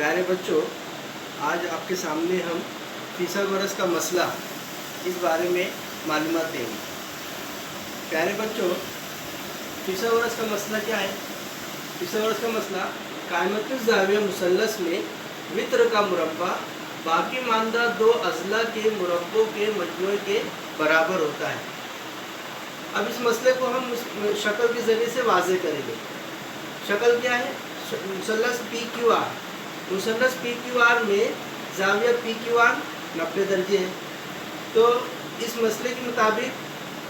प्यारे बच्चों, आज आपके सामने हम फिसागोरस का मसला इस बारे में मालूमात देंगे। प्यारे बच्चों, फिसागोरस का मसला क्या है? फिसागोरस का मसला कायमतुज़ ज़ाविया मुसल्लस में वित्र का मुरब्बा बाकी मानदा दो अज़ला के मुरब्बों के मजमूए के बराबर होता है। अब इस मसले को हम शक्ल के ज़रिए से वाज़े करेंगे। शक्ल क्या है? मुसल्लस PQR। मुसल्लस PQR में ज़ाविया PQR 90 दर्जे है। तो इस मसले के मुताबिक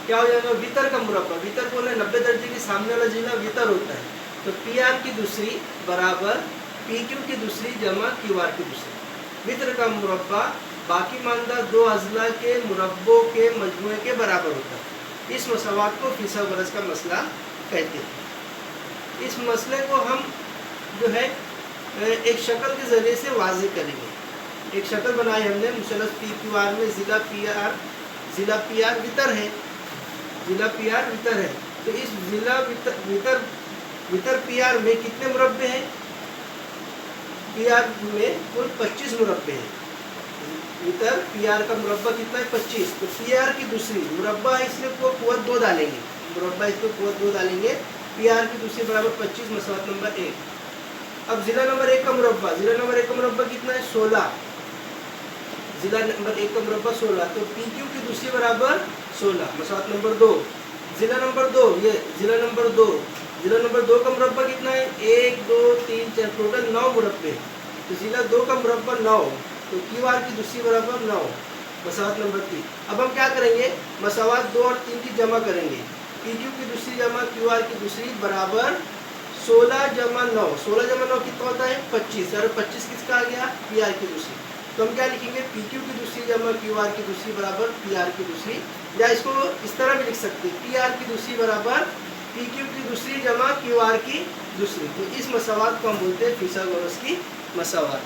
क्या हो जाएगा? वितर का मुरब्बा, वितर बोले 90 दर्जे के सामने वाला जिला वितर होता है। तो PR की दूसरी बराबर PQ की दूसरी जमा QR की दूसरी। वितर का मुरब्बा बाकी मानदा दो अज़ला के मुरब्बों के मजमूए के बराबर होता है। इस मसवात को फिसागोरस का मसला कहते हैं। इस मसले को हम जो है एक शक्ल के ज़रिए से वाज़े करेंगे। एक शक्ल बनाई हमने मुसल्लस PQR में ज़िला PR वितर है, ज़िला PR वितर है। तो इस ज़िला वितर PR में कितने मुरब्बे हैं? PR में कुल 25 मुरब्बे हैं। वितर PR का मुरब्बा कितना है? 25। तो PR की दूसरी मुरब्बा है, इसमें कुव्वत 2 डालेंगे, मुरब्बा इसमें कुव्वत 2 डालेंगे। PR की दूसरी बराबर 25 मसवात नंबर 1। अब ज़िला नंबर 1 का मुरब्बा, ज़िला नंबर 1 का मुरब्बा कितना है? 16। ज़िला नंबर 1 का मुरब्बा 16। तो PQ की दूसरी बराबर 16 मसवात नंबर 2। ज़िला नंबर 2, ये ज़िला नंबर 2, ज़िला नंबर 2 का मुरब्बा कितना है? 1 2 3 4, टोटल 9 मुरब्बे। तो ज़िला 2 का मुरब्बा 9, तो QR की दूसरी बराबर 9 मसवात नंबर 3। अब हम क्या करेंगे? मसवात 2 और 3 की जमा करेंगे। PQ की दूसरी जमा QR की दूसरी बराबर 16 जमा 9। 16 जमा 9 कितना होता है? 25। और 25 किसका आ गया? PR की दूसरी। तो हम क्या लिखेंगे? PQ की दूसरी जमा QR की दूसरी बराबर PR की दूसरी, या इसको इस तरह भी लिख सकते हैं, PR की दूसरी बराबर PQ की दूसरी जमा QR की दूसरी। तो इस मसवात को हम बोलते हैं फिसागोरस की मसवात।